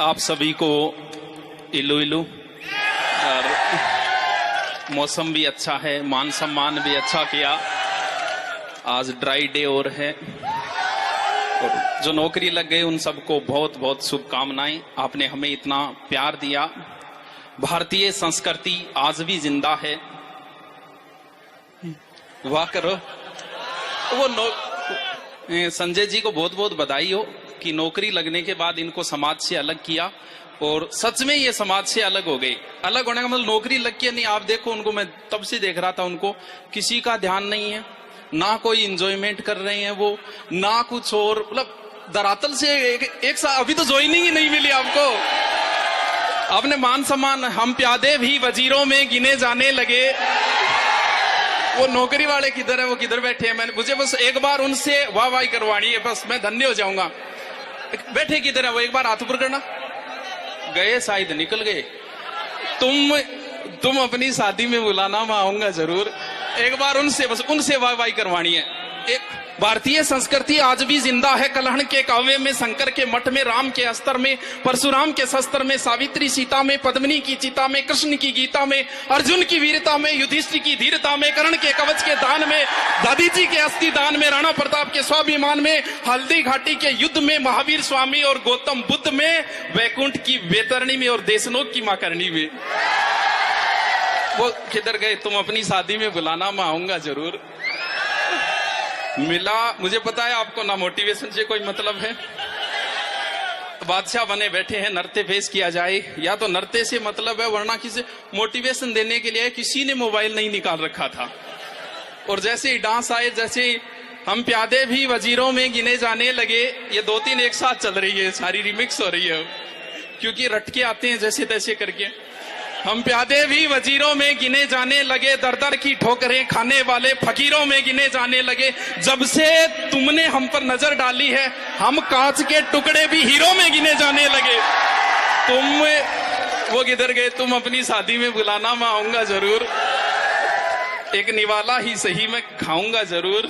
आप सभी को इलू इलू। और मौसम भी अच्छा है, मान सम्मान भी अच्छा किया। आज ड्राई डे और है, और जो नौकरी लग गए उन सबको बहुत बहुत शुभकामनाएं। आपने हमें इतना प्यार दिया। भारतीय संस्कृति आज भी जिंदा है। वाह करो। वो संजय जी को बहुत बहुत बधाई हो कि नौकरी लगने के बाद इनको समाज से अलग किया, और सच में ये समाज से अलग हो गए। अलग होने का मतलब नौकरी लग के नहीं। आप देखो उनको, मैं तब से देख रहा था उनको, किसी का ध्यान नहीं है, ना कोई इंजॉयमेंट कर रहे हैं वो, ना कुछ और। मतलब धरातल से एक साथ अभी तो ज्वाइनिंग ही नहीं मिली आपको। आपने मान सम्मान, हम प्यादे भी वजीरों में गिने जाने लगे। वो नौकरी वाले किधर है, वो किधर बैठे हैं? मैंने मुझे बस एक बार उनसे वाह वाही करवानी है, बस मैं धन्य हो जाऊंगा। बैठे किधर है वो, एक बार हाथ ऊपर करना। गए शायद, निकल गए। तुम अपनी शादी में बुलाना, मैं आऊंगा जरूर। एक बार उनसे, बस उनसे वाह वाही करवानी है। एक भारतीय संस्कृति आज भी जिंदा है। कलहण के काव्य में, शंकर के मठ में, राम के अस्त्र में, परशुराम के शस्त्र में, सावित्री सीता में, पद्मिनी की चिता में, कृष्ण की गीता में, अर्जुन की वीरता में, युधिष्ठिर की धीरता में, कर्ण के कवच के दान में, दादी जी के अस्थि दान में, राणा प्रताप के स्वाभिमान में, हल्दी घाटी के युद्ध में, महावीर स्वामी और गौतम बुद्ध में, वैकुंठ की वैतरणी में, और देशनोक की मां करणी में। वो किधर गए? तुम अपनी शादी में बुलाना, मैं आऊंगा जरूर। मिला, मुझे पता है आपको ना मोटिवेशन से कोई मतलब है। बादशाह बने बैठे हैं, नृत्य पेश किया जाए, या तो नृत्य से मतलब है, वरना किसी मोटिवेशन देने के लिए किसी ने मोबाइल नहीं निकाल रखा था। और जैसे ही डांस आए, जैसे हम प्यादे भी वजीरों में गिने जाने लगे, ये 2-3 एक साथ चल रही है, सारी रिमिक्स हो रही है, क्योंकि रटके आते हैं जैसे तैसे करके। हम प्यादे भी वजीरों में गिने जाने लगे, दर दर की ठोकरें खाने वाले फकीरों में गिने जाने लगे। जब से तुमने हम पर नजर डाली है, हम कांच के टुकड़े भी हीरो में गिने जाने लगे। वो किधर गए? तुम अपनी शादी में बुलाना, मैं आऊंगा जरूर। एक निवाला ही सही, मैं खाऊंगा जरूर।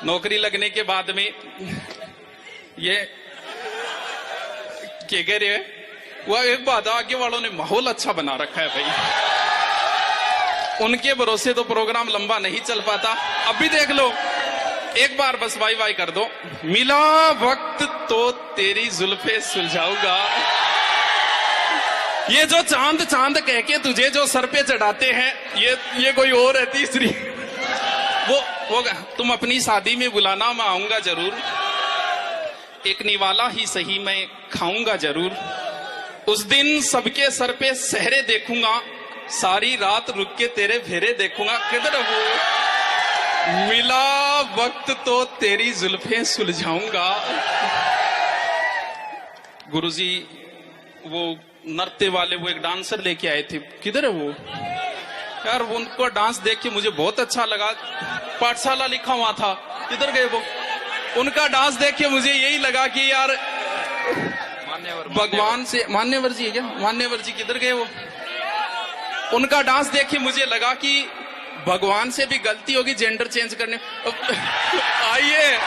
नौकरी लगने के बाद में ये क्या कह रहे हैं? वह एक बात, आगे वालों ने माहौल अच्छा बना रखा है भाई। उनके भरोसे तो प्रोग्राम लंबा नहीं चल पाता। अब भी देख लो, एक बार बस वाई वाई कर दो। मिला वक्त तो तेरी जुल्फे सुलझाऊंगा। ये जो चांद चांद कह के तुझे जो सर पे चढ़ाते हैं, ये कोई और है तीसरी। वो तुम अपनी शादी में बुलाना, मैं आऊंगा जरूर। एक निवाला ही सही, मैं खाऊंगा जरूर। उस दिन सबके सर पे सहरे देखूंगा, सारी रात रुक के तेरे फेरे देखूंगा। किधर वो? मिला वक्त तो तेरी जुल्फें सुलझाऊंगा। गुरुजी वो नृत्य वाले, वो एक डांसर लेके आए थे, किधर है वो यार? उनको डांस देख के मुझे बहुत अच्छा लगा। पाठशाला लिखा हुआ था, किधर गए वो? उनका डांस देख के मुझे यही लगा कि यार भगवान से, मान्यवर जी है क्या? मान्यवर जी किधर गए वो? उनका डांस देख के मुझे लगा कि भगवान से भी गलती होगी जेंडर चेंज करने। आइए,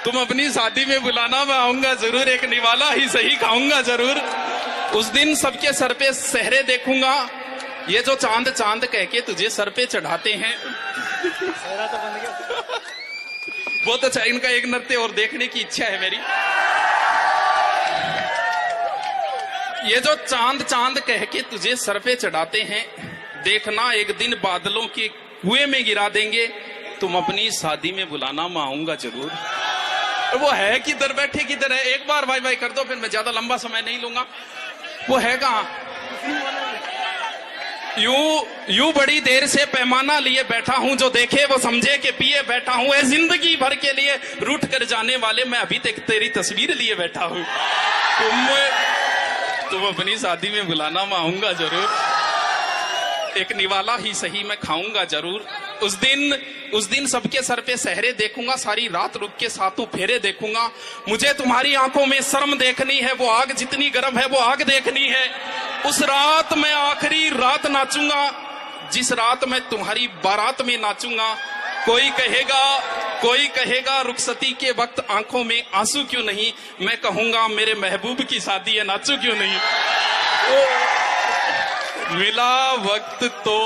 तुम अपनी शादी में बुलाना, मैं आऊंगा जरूर। एक निवाला ही सही, खाऊंगा जरूर। उस दिन सबके सर पे सहरे देखूंगा। ये जो चांद चांद कह के तुझे सर पे चढ़ाते हैं। बहुत अच्छा। इनका एक नृत्य और देखने की इच्छा है मेरी। ये जो चांद चांद कह के तुझे सर पे चढ़ाते हैं, देखना एक दिन बादलों के कुएं में गिरा देंगे। तुम अपनी शादी में बुलाना, मैं आऊंगा जरूर। वो है किधर? बैठे किधर है? एक बार भाई भाई कर दो, फिर मैं ज्यादा लंबा समय नहीं लूंगा। वो है कहाँ? यूं बड़ी देर से पैमाना लिए बैठा हूं, जो देखे वो समझे कि पिए बैठा हूं। ऐ जिंदगी भर के लिए रूठ कर जाने वाले, मैं अभी तक तेरी तस्वीर लिए बैठा हूं। तुम अपनी शादी में बुलाना, मैं आऊंगा जरूर। एक निवाला ही सही, मैं खाऊंगा जरूर। उस दिन सबके सर पे सहरे देखूंगा, सारी रात रुक के सातों फेरे देखूंगा। मुझे तुम्हारी आंखों में शर्म देखनी है, वो आग जितनी गर्म है वो आग देखनी है। उस रात मैं आखिरी रात नाचूंगा, जिस रात मैं तुम्हारी बारात में नाचूंगा। कोई कहेगा कोई कहेगा रुखसती के वक्त आंखों में आंसू क्यों नहीं, मैं कहूंगा मेरे महबूब की शादी है नाचू क्यों नहीं। मिला वक्त तो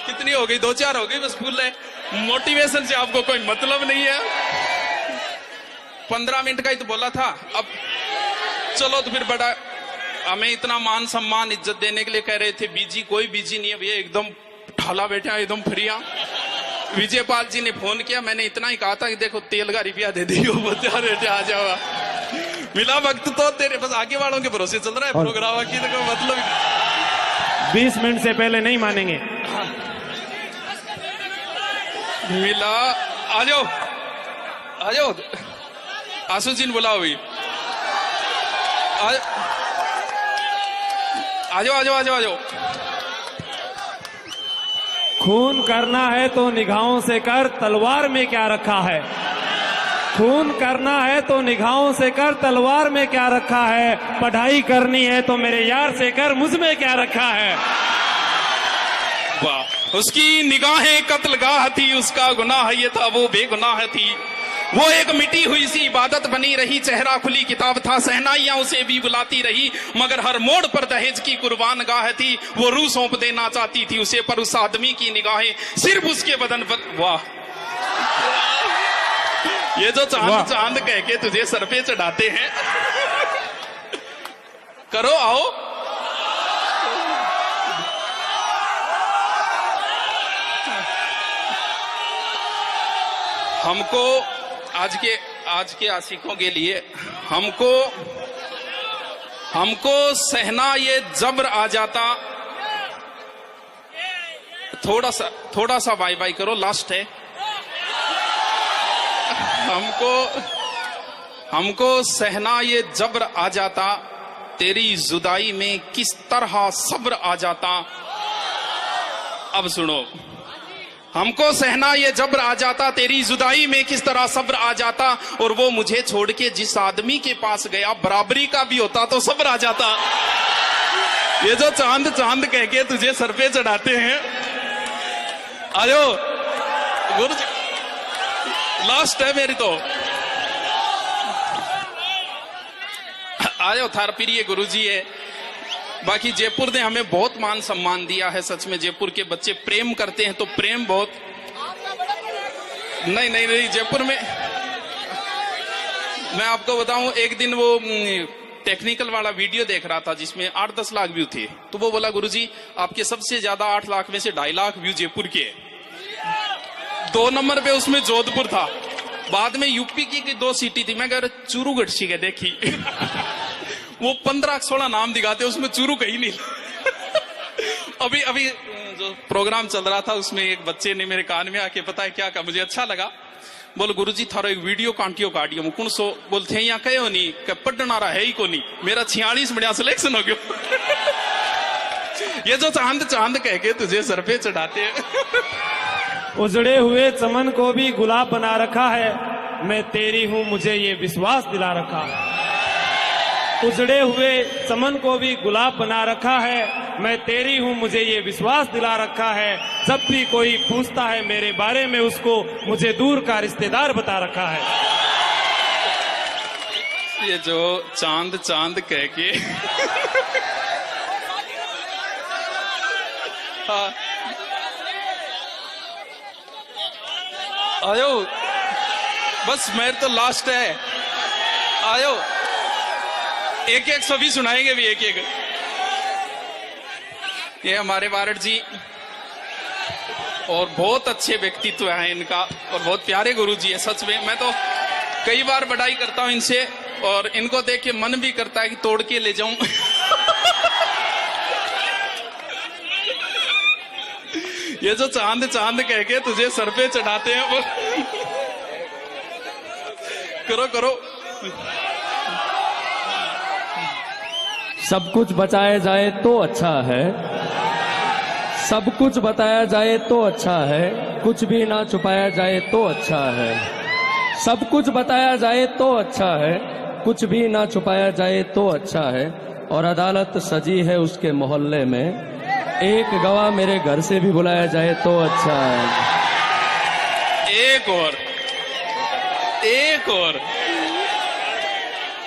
कितनी हो गई, 2-4 हो गई बस फूल है। मोटिवेशन से आपको कोई मतलब नहीं है। 15 मिनट का ही तो बोला था। अब चलो तो फिर बड़ा हमें इतना मान सम्मान इज्जत देने के लिए कह रहे थे बीजी, कोई बीजी नहीं है भैया, एकदम ठाला बैठा एकदम फ्रिया। विजयपाल जी ने फोन किया, मैंने इतना ही कहा था कि देखो तेल का रुपया दे दियो, बेटे आ जाओ। मिला वक्त तो तेरे बस आगे वालों के भरोसे चल रहा है प्रोग्राम की, तो मतलब 20 मिनट से पहले नहीं मानेंगे। मिला आ जाओ आ जाओ, आंसू जी ने बुलाओ भाई, आ जाओ आ जाओ आ जाओ आ जाओ। खून करना है तो निगाहों से कर, तलवार में क्या रखा है। खून करना है तो निगाहों से कर, तलवार में क्या रखा है। पढ़ाई करनी है तो मेरे यार से कर, मुझ में क्या रखा है। वाह, उसकी निगाहें कत्लगाह थी, उसका गुनाह ये था वो बेगुनाह थी। वो एक मिटी हुई सी इबादत बनी रही, चेहरा खुली किताब था, सहनाइयां उसे भी बुलाती रही, मगर हर मोड़ पर दहेज की कुर्बान गाह थी। वो रूह सौंप देना चाहती थी उसे, पर उस आदमी की निगाहें सिर्फ उसके बदन पर। वाह, ये जो चांद चांद कह के तुझे सर पे चढ़ाते हैं, करो आओ। हमको आज के आशिकों के लिए हमको सहना ये जबर आ जाता। थोड़ा सा बाय बाय करो, लास्ट है। हमको सहना ये जबर आ जाता, तेरी जुदाई में किस तरह सब्र आ जाता। अब सुनो, हमको सहना ये जब्र आ जाता, तेरी जुदाई में किस तरह सब्र आ जाता। और वो मुझे छोड़ के जिस आदमी के पास गया, बराबरी का भी होता तो सब्र आ जाता। ये जो चांद चांद कह के तुझे सर पे चढ़ाते हैं, आयो गुरु जी, लास्ट है मेरी तो। आयो थार प्रिय गुरु जी है। बाकी जयपुर ने हमें बहुत मान सम्मान दिया है, सच में जयपुर के बच्चे प्रेम करते हैं, तो प्रेम बहुत। नहीं जयपुर में मैं आपको बताऊं, एक दिन वो टेक्निकल वाला वीडियो देख रहा था जिसमें 8-10 लाख व्यू थे, तो वो बोला गुरुजी आपके सबसे ज्यादा 8 लाख में से 2.5 लाख व्यू जयपुर के। 2 नंबर पे उसमें जोधपुर था, बाद में यूपी की 2 सिटी थी। मैं कह रहा चूरू गढ़सी के देखी वो 15-16 नाम दिखाते, उसमें चूरू कहीं नहीं। अभी जो प्रोग्राम चल रहा था उसमें एक बच्चे ने मेरे कान में आके पता है क्या कहा, मुझे अच्छा लगा। बोल गुरुजी थारो एक वीडियो काटियो कौन सो बोलते हैं यहाँ कहो नहीं पढ़ना रहा है ही को नहीं, मेरा 46 बढ़िया सिलेक्शन हो गया। ये जो चांद चांद कह के तुझे सर पे चढ़ाते हैं। उजड़े हुए चमन को भी गुलाब बना रखा है, मैं तेरी हूं मुझे ये विश्वास दिला रखा है। उजड़े हुए चमन को भी गुलाब बना रखा है, मैं तेरी हूं मुझे ये विश्वास दिला रखा है। जब भी कोई पूछता है मेरे बारे में, उसको मुझे दूर का रिश्तेदार बता रखा है। ये जो चांद चांद कह के हाँ। आयो बस मेरे तो लास्ट है, आयो एक एक सभी सुनाएंगे भी एक एक। ये हमारे वारड जी और बहुत अच्छे व्यक्तित्व हैं इनका, और बहुत प्यारे गुरु जी है सच में। मैं तो कई बार बड़ाई करता हूं इनसे, और इनको देख के मन भी करता है कि तोड़ के ले जाऊं। ये जो चांद चांद कह के तुझे सर पे चढ़ाते हैं वो करो करो। सब कुछ बचाया जाए तो अच्छा है, सब कुछ बताया जाए तो अच्छा है, कुछ भी ना छुपाया जाए तो अच्छा है। सब कुछ बताया जाए तो अच्छा है, कुछ भी ना छुपाया जाए तो अच्छा है। और अदालत सजी है उसके मोहल्ले में, एक गवाह मेरे घर से भी बुलाया जाए तो अच्छा है। एक और एक और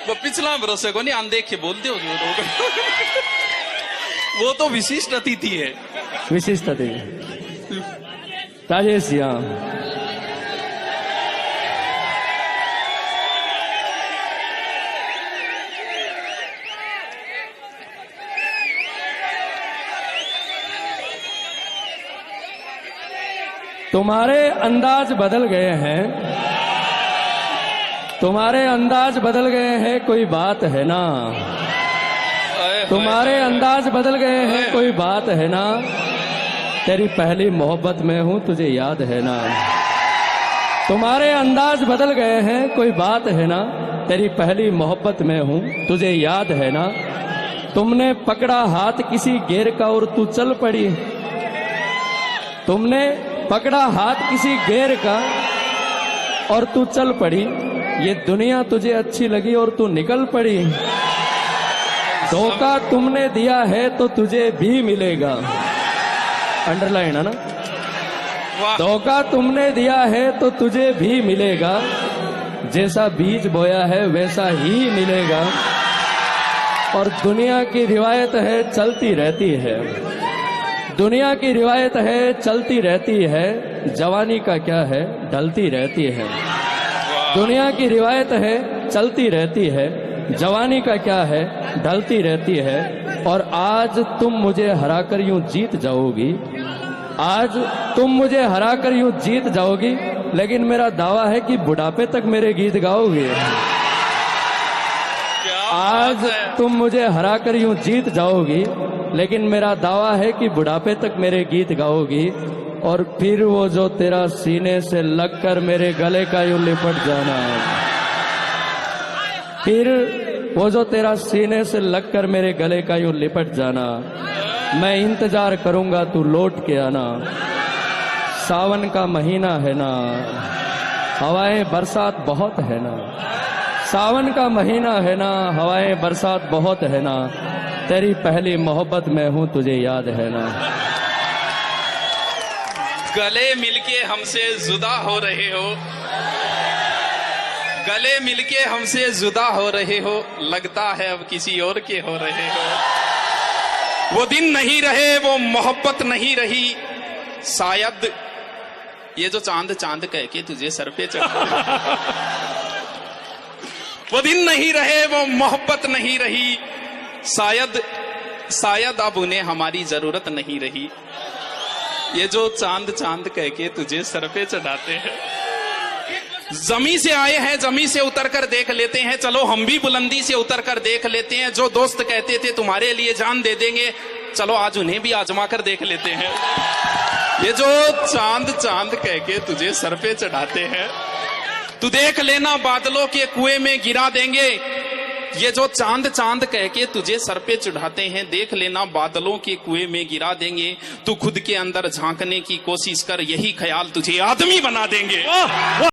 वो पिछला भरोसे को नहीं अनदेखे बोलते हो जो लोग। वो तो विशिष्ट अतिथि है। विशिष्ट थे राजेश जी। हाँ, तुम्हारे अंदाज बदल गए हैं, तुम्हारे अंदाज बदल गए हैं, कोई बात है ना। तुम्हारे अंदाज बदल गए हैं, कोई बात है ना। तेरी पहली मोहब्बत में हूं, तुझे याद है ना। तुम्हारे अंदाज बदल गए हैं, कोई बात है ना। तेरी पहली मोहब्बत में हूं, तुझे याद है ना। तुमने पकड़ा हाथ किसी गैर का और तू चल पड़ी। तुमने पकड़ा हाथ किसी गैर का और तू चल पड़ी। ये दुनिया तुझे अच्छी लगी और तू निकल पड़ी। धोखा तुमने दिया है तो तुझे भी मिलेगा। अंडरलाइन है ना। वाह। धोखा तुमने दिया है तो तुझे भी मिलेगा। जैसा बीज बोया है वैसा ही मिलेगा। और दुनिया की रिवायत है चलती रहती है। दुनिया की रिवायत है चलती रहती है। जवानी का क्या है ढलती रहती है। दुनिया की रिवायत है चलती रहती है। जवानी का क्या है ढलती रहती है। और आज तुम मुझे हराकर यूं जीत जाओगी। आज तुम मुझे हराकर यूं जीत जाओगी। लेकिन मेरा दावा है कि बुढ़ापे तक मेरे गीत गाओगे। आज तुम मुझे हराकर यूं जीत जाओगी। लेकिन मेरा दावा है कि बुढ़ापे तक मेरे गीत गाओगी। और फिर वो जो तेरा सीने से लगकर मेरे गले का यूं लिपट जाना। फिर वो जो तेरा सीने से लगकर मेरे गले का यूं लिपट जाना। मैं इंतजार करूंगा तू लौट के आना। सावन का महीना है ना, हवाएं बरसात बहुत है ना। सावन का महीना है ना, हवाएं बरसात बहुत है ना। तेरी पहली मोहब्बत में हूं, तुझे याद है ना। गले मिलके हमसे जुदा हो रहे हो। गले मिलके हमसे जुदा हो रहे हो। लगता है अब किसी और के हो रहे हो। वो दिन नहीं रहे, वो मोहब्बत नहीं रही। शायद ये जो चांद चांद कह के तुझे सर पे चढ़ा। वो दिन नहीं रहे, वो मोहब्बत नहीं रही। शायद अब उन्हें हमारी जरूरत नहीं रही। ये जो चांद चांद कह के तुझे सर पे चढ़ाते हैं। जमी से आए हैं, जमी से उतर कर देख लेते हैं। चलो हम भी बुलंदी से उतर कर देख लेते हैं। जो दोस्त कहते थे तुम्हारे लिए जान दे देंगे, चलो आज उन्हें भी आजमा कर देख लेते हैं। ये जो चांद चांद कह के तुझे सर पे चढ़ाते हैं, तू देख लेना बादलों के कुएं में गिरा देंगे। ये जो चांद चांद कह के तुझे सर पे चढ़ाते हैं, देख लेना बादलों के कुएं में गिरा देंगे। तू खुद के अंदर झांकने की कोशिश कर, यही ख्याल तुझे आदमी बना देंगे।